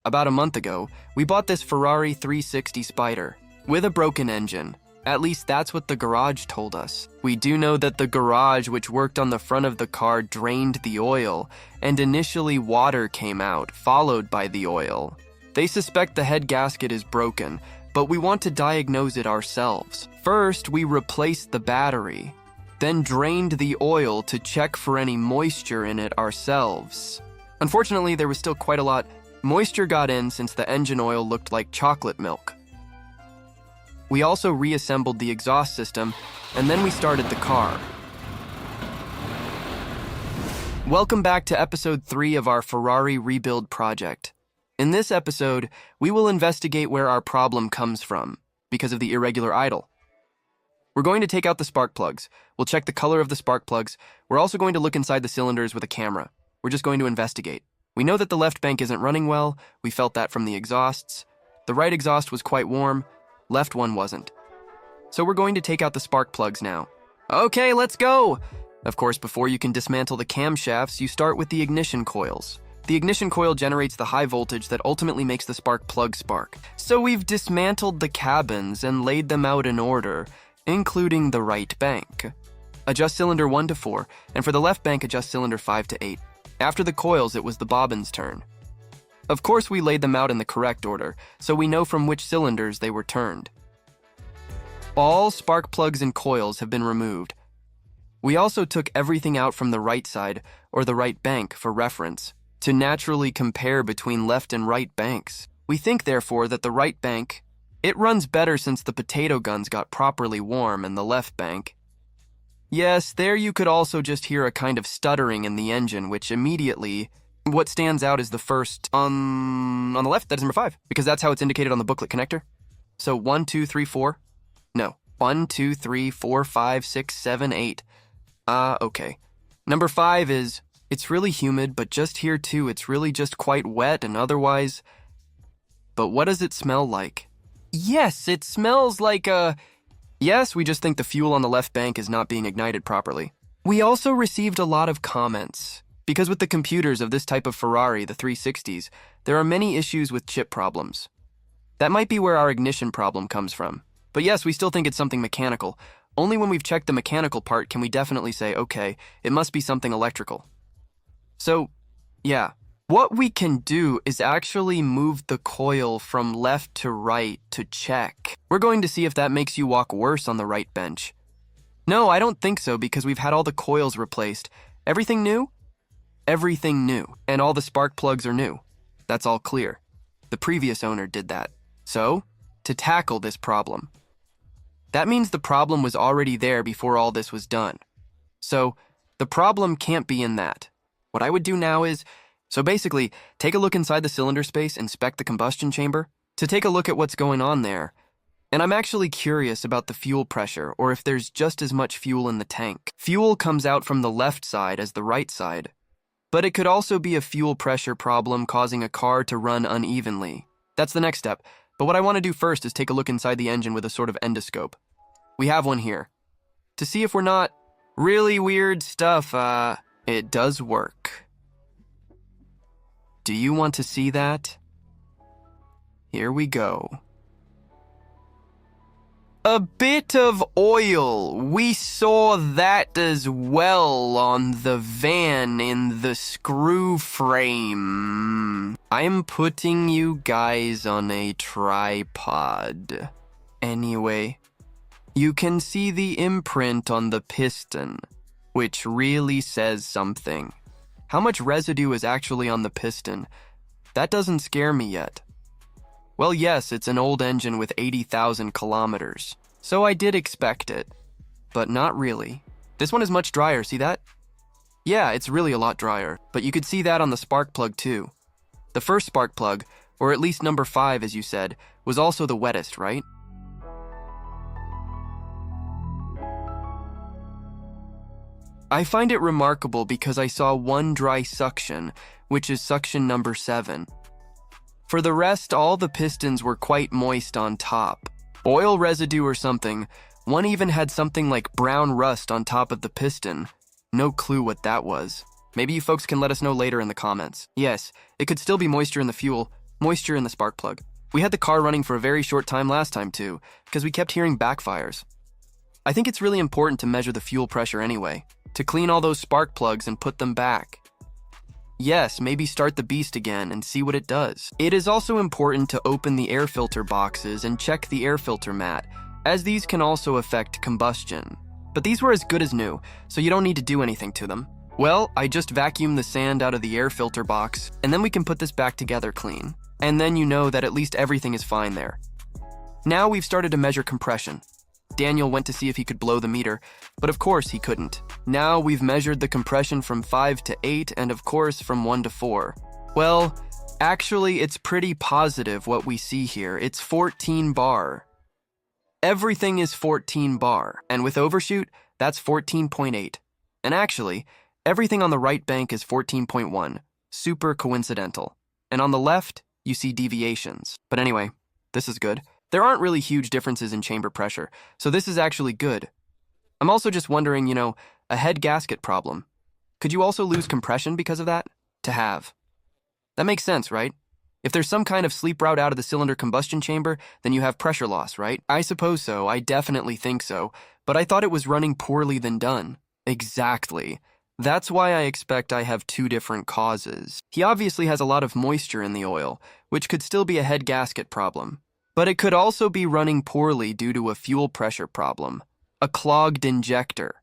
About a month ago, we bought this Ferrari 360 Spider with a broken engine. At least that's what the garage told us. We do know that the garage, which worked on the front of the car, drained the oil, and initially water came out, followed by the oil. They suspect the head gasket is broken, but we want to diagnose it ourselves. First, we replaced the battery, then drained the oil to check for any moisture in it ourselves. Unfortunately, there was still quite a lot. Moisture got in since the engine oil looked like chocolate milk. We also reassembled the exhaust system, and then we started the car. Welcome back to episode 3 of our Ferrari rebuild project. In this episode, we will investigate where our problem comes from because of the irregular idle. We're going to take out the spark plugs. We'll check the color of the spark plugs. We're also going to look inside the cylinders with a camera. We're just going to investigate. We know that the left bank isn't running well. We felt that from the exhausts. The right exhaust was quite warm. Left one wasn't. So we're going to take out the spark plugs now. Okay, let's go! Of course, before you can dismantle the camshafts, you start with the ignition coils. The ignition coil generates the high voltage that ultimately makes the spark plug spark. So we've dismantled the cabins and laid them out in order, including the right bank. Adjust cylinder 1 to 4, and for the left bank, adjust cylinder 5 to 8. After the coils, it was the bobbin's turn. Of course, we laid them out in the correct order, so we know from which cylinders they were turned. All spark plugs and coils have been removed. We also took everything out from the right side, or the right bank, for reference, to naturally compare between left and right banks. We think, therefore, that the right bank, it runs better since the potato guns got properly warm, and the left bank. Yes, there you could also just hear a kind of stuttering in the engine, which immediately... What stands out is the first, on the left, that is number 5, because that's how it's indicated on the booklet connector. So 1, 2, 3, 4. No. 1, 2, 3, 4, 5, 6, 7, 8. Okay. Number 5 is, it's really humid, but just here too, it's really just quite wet and otherwise. But what does it smell like? Yes, it smells like Yes, we just think the fuel on the left bank is not being ignited properly. We also received a lot of comments. Because with the computers of this type of Ferrari, the 360s, there are many issues with chip problems. That might be where our ignition problem comes from. But yes, we still think it's something mechanical. Only when we've checked the mechanical part can we definitely say, okay, it must be something electrical. So, yeah. What we can do is actually move the coil from left to right to check. We're going to see if that makes you walk worse on the right bench. No, I don't think so because we've had all the coils replaced. Everything new? Everything new, and all the spark plugs are new. That's all clear. The previous owner did that. So, to tackle this problem. That means the problem was already there before all this was done. So, the problem can't be in that. What I would do now is, so basically, take a look inside the cylinder space, inspect the combustion chamber, to take a look at what's going on there. And I'm actually curious about the fuel pressure, or if there's just as much fuel in the tank. Fuel comes out from the left side as the right side. But it could also be a fuel pressure problem causing a car to run unevenly. That's the next step. But what I want to do first is take a look inside the engine with a sort of endoscope. We have one here. To see if we're not really weird stuff, it does work. Do you want to see that? Here we go. A bit of oil. We saw that as well on the van in the screw frame. I'm putting you guys on a tripod. Anyway, you can see the imprint on the piston, which really says something. How much residue is actually on the piston? That doesn't scare me yet. Well, yes, it's an old engine with 80,000 kilometers, so I did expect it, but not really. This one is much drier, see that? Yeah, it's really a lot drier, but you could see that on the spark plug too. The first spark plug, or at least number 5 as you said, was also the wettest, right? I find it remarkable because I saw one dry suction, which is suction number 7. For the rest, all the pistons were quite moist on top. Oil residue or something. One even had something like brown rust on top of the piston. No clue what that was. Maybe you folks can let us know later in the comments. Yes, it could still be moisture in the fuel. Moisture in the spark plug. We had the car running for a very short time last time too, because we kept hearing backfires. I think it's really important to measure the fuel pressure anyway, to clean all those spark plugs and put them back. Yes, maybe start the beast again and see what it does. It is also important to open the air filter boxes and check the air filter mat, as these can also affect combustion. But these were as good as new, so you don't need to do anything to them. Well, I just vacuumed the sand out of the air filter box, and then we can put this back together clean. And then you know that at least everything is fine there. Now we've started to measure compression. Daniel went to see if he could blow the meter, but of course he couldn't. Now we've measured the compression from 5 to 8 and of course from 1 to 4. Well, actually it's pretty positive what we see here. It's 14 bar. Everything is 14 bar, and with overshoot, that's 14.8. And actually, everything on the right bank is 14.1. Super coincidental. And on the left, you see deviations. But anyway, this is good. There aren't really huge differences in chamber pressure, so this is actually good. I'm also just wondering, a head gasket problem. Could you also lose compression because of that? To have. That makes sense, right? If there's some kind of sleep route out of the cylinder combustion chamber, then you have pressure loss, right? I suppose so. I definitely think so. But I thought it was running poorly than done. Exactly. That's why I expect I have two different causes. He obviously has a lot of moisture in the oil, which could still be a head gasket problem. But it could also be running poorly due to a fuel pressure problem, a clogged injector.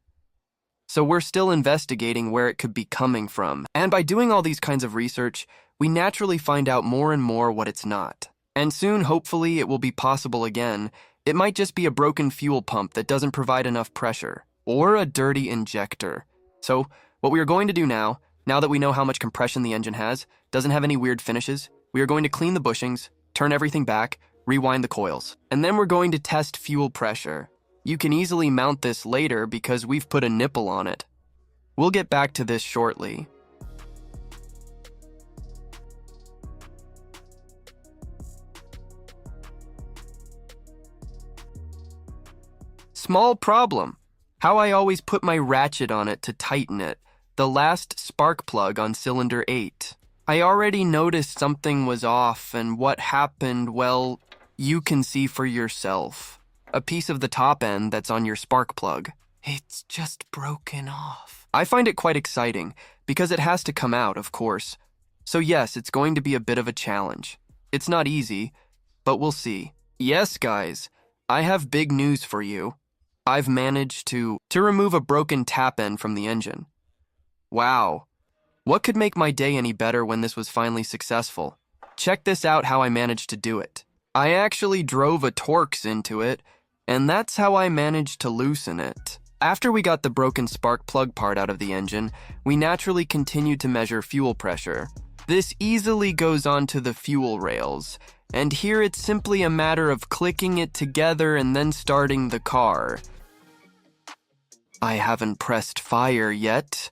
So we're still investigating where it could be coming from. And by doing all these kinds of research, we naturally find out more and more what it's not. And soon, hopefully, it will be possible again. It might just be a broken fuel pump that doesn't provide enough pressure, or a dirty injector. So what we are going to do now that we know how much compression the engine has, doesn't have any weird finishes, we are going to clean the bushings, turn everything back, rewind the coils, and then we're going to test fuel pressure. You can easily mount this later because we've put a nipple on it. We'll get back to this shortly. Small problem. How I always put my ratchet on it to tighten it. The last spark plug on cylinder 8. I already noticed something was off, and what happened, well, you can see for yourself. A piece of the top end that's on your spark plug. It's just broken off. I find it quite exciting, because it has to come out, of course. So yes, it's going to be a bit of a challenge. It's not easy, but we'll see. Yes, guys, I have big news for you. I've managed to remove a broken tap end from the engine. Wow. What could make my day any better when this was finally successful? Check this out how I managed to do it. I actually drove a Torx into it, and that's how I managed to loosen it. After we got the broken spark plug part out of the engine, we naturally continued to measure fuel pressure. This easily goes onto the fuel rails, and here it's simply a matter of clicking it together and then starting the car. I haven't pressed fire yet,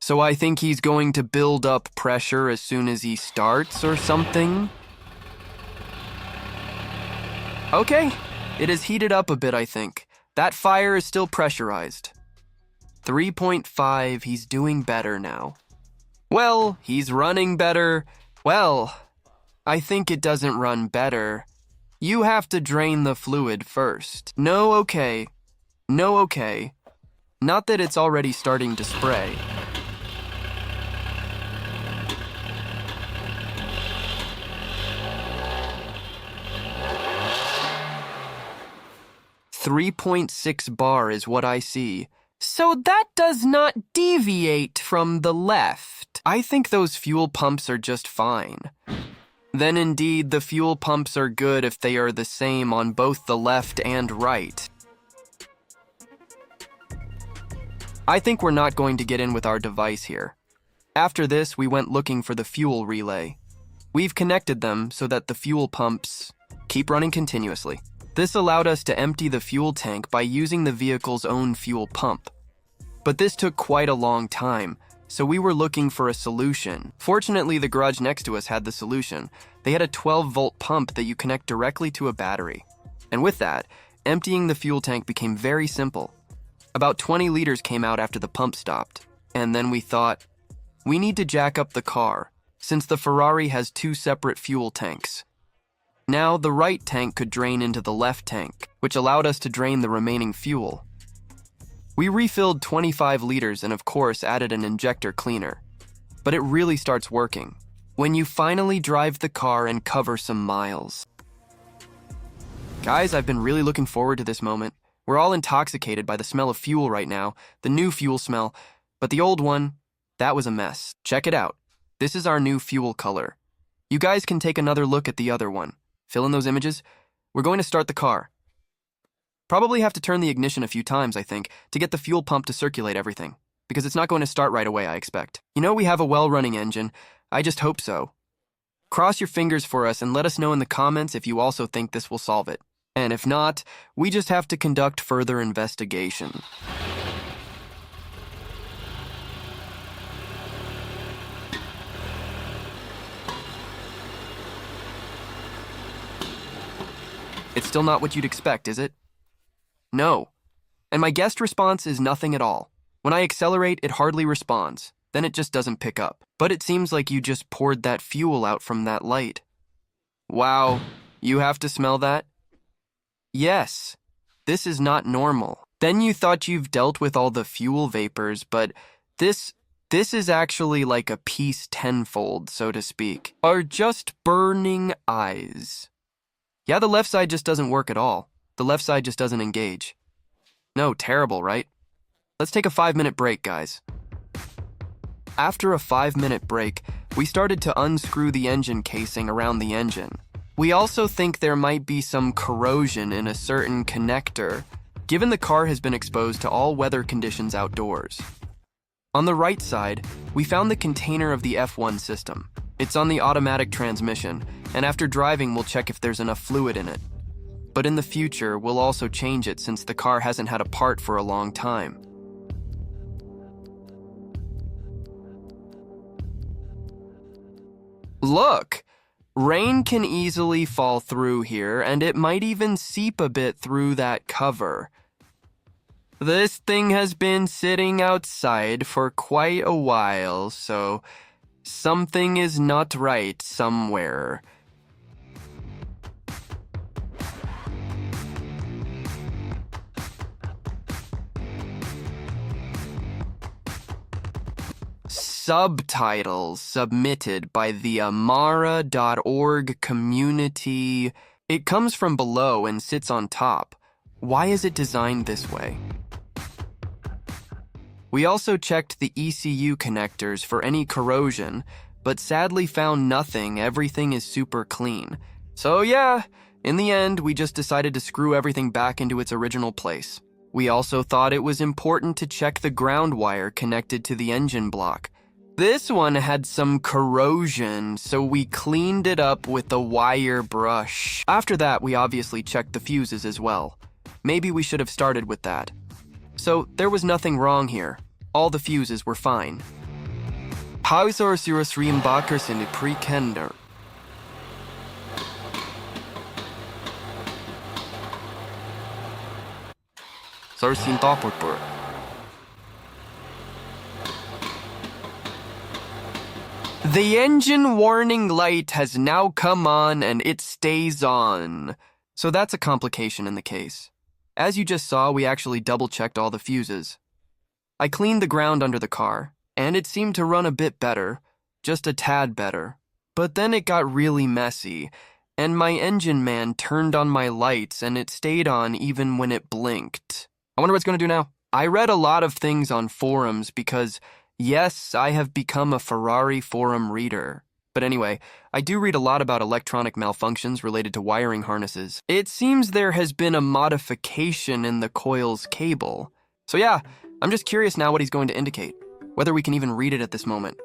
so I think he's going to build up pressure as soon as he starts or something. Okay, it has heated up a bit, I think. That fire is still pressurized. 3.5, he's doing better now. Well, he's running better. Well, I think it doesn't run better. You have to drain the fluid first. No, okay. No, okay. Not that it's already starting to spray. .6 bar is what I see. So that does not deviate from the left. I think those fuel pumps are just fine. Then indeed, the fuel pumps are good if they are the same on both the left and right. I think we're not going to get in with our device here. After this, we went looking for the fuel relay. We've connected them so that the fuel pumps keep running continuously. This allowed us to empty the fuel tank by using the vehicle's own fuel pump. But this took quite a long time, so we were looking for a solution. Fortunately, the garage next to us had the solution. They had a 12-volt pump that you connect directly to a battery. And with that, emptying the fuel tank became very simple. About 20 liters came out after the pump stopped. And then we thought, we need to jack up the car. since the Ferrari has two separate fuel tanks. Now, the right tank could drain into the left tank, which allowed us to drain the remaining fuel. We refilled 25 liters and of course added an injector cleaner. But it really starts working when you finally drive the car and cover some miles. Guys, I've been really looking forward to this moment. We're all intoxicated by the smell of fuel right now, the new fuel smell, but the old one, that was a mess. Check it out. This is our new fuel color. You guys can take another look at the other one. Fill in those images. We're going to start the car. Probably have to turn the ignition a few times, I think, to get the fuel pump to circulate everything, because it's not going to start right away, I expect. You know, we have a well-running engine. I just hope so. Cross your fingers for us and let us know in the comments if you also think this will solve it. And if not, we just have to conduct further investigation. It's still not what you'd expect, is it? No. And my guessed response is nothing at all. When I accelerate, it hardly responds. Then it just doesn't pick up. But it seems like you just poured that fuel out from that light. Wow, you have to smell that? Yes, this is not normal. Then you thought you've dealt with all the fuel vapors, but this is actually like a piece tenfold, so to speak. Are just burning eyes. Yeah, the left side just doesn't work at all. The left side just doesn't engage. No, terrible, right? Let's take a 5-minute break, guys. After a 5-minute break, we started to unscrew the engine casing around the engine. We also think there might be some corrosion in a certain connector, given the car has been exposed to all weather conditions outdoors. On the right side, we found the container of the F1 system. It's on the automatic transmission, and after driving, we'll check if there's enough fluid in it. But in the future, we'll also change it since the car hasn't had a part for a long time. Look! Rain can easily fall through here, and it might even seep a bit through that cover. This thing has been sitting outside for quite a while, so something is not right somewhere. Subtitles submitted by the amara.org community. It comes from below and sits on top. Why is it designed this way? We also checked the ECU connectors for any corrosion, but sadly found nothing. Everything is super clean. So yeah, in the end, we just decided to screw everything back into its original place. We also thought it was important to check the ground wire connected to the engine block. This one had some corrosion, so we cleaned it up with a wire brush. After that, we obviously checked the fuses as well. Maybe we should have started with that. So there was nothing wrong here. All the fuses were fine. Pauser ihres Riemenbackers in the Prekender. Sarsin Doppelburg. The engine warning light has now come on and it stays on. So that's a complication in the case. As you just saw, we actually double-checked all the fuses. I cleaned the ground under the car, and it seemed to run a bit better, just a tad better. But then it got really messy, and my engine man turned on my lights and it stayed on even when it blinked. I wonder what it's going to do now. I read a lot of things on forums because, yes, I have become a Ferrari forum reader. But anyway, I do read a lot about electronic malfunctions related to wiring harnesses. It seems there has been a modification in the coil's cable. So yeah, I'm just curious now what he's going to indicate, whether we can even read it at this moment.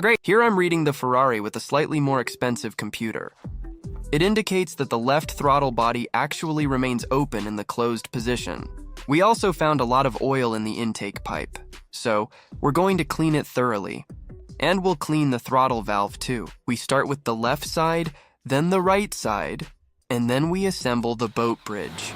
Great, here I'm reading the Ferrari with a slightly more expensive computer. It indicates that the left throttle body actually remains open in the closed position. We also found a lot of oil in the intake pipe, so we're going to clean it thoroughly. And we'll clean the throttle valve too. We start with the left side, then the right side, and then we assemble the boat bridge.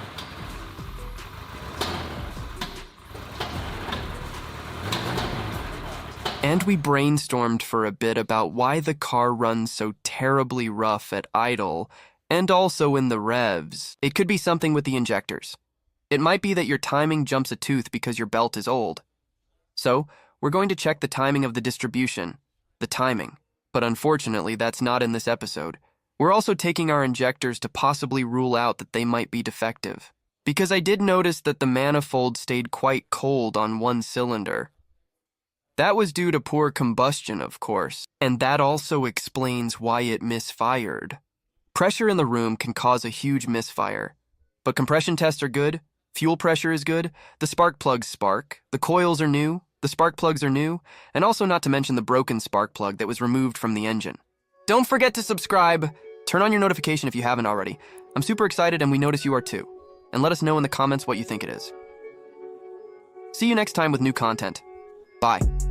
And we brainstormed for a bit about why the car runs so terribly rough at idle and also in the revs. It could be something with the injectors. It might be that your timing jumps a tooth because your belt is old. So, we're going to check the timing of the distribution, the timing. But unfortunately, that's not in this episode. We're also taking our injectors to possibly rule out that they might be defective. Because I did notice that the manifold stayed quite cold on one cylinder. That was due to poor combustion, of course, and that also explains why it misfired. Pressure in the room can cause a huge misfire, but compression tests are good, fuel pressure is good, the spark plugs spark, the coils are new, the spark plugs are new, and also not to mention the broken spark plug that was removed from the engine. Don't forget to subscribe, turn on your notification if you haven't already. I'm super excited and we notice you are too. And let us know in the comments what you think it is. See you next time with new content. Bye.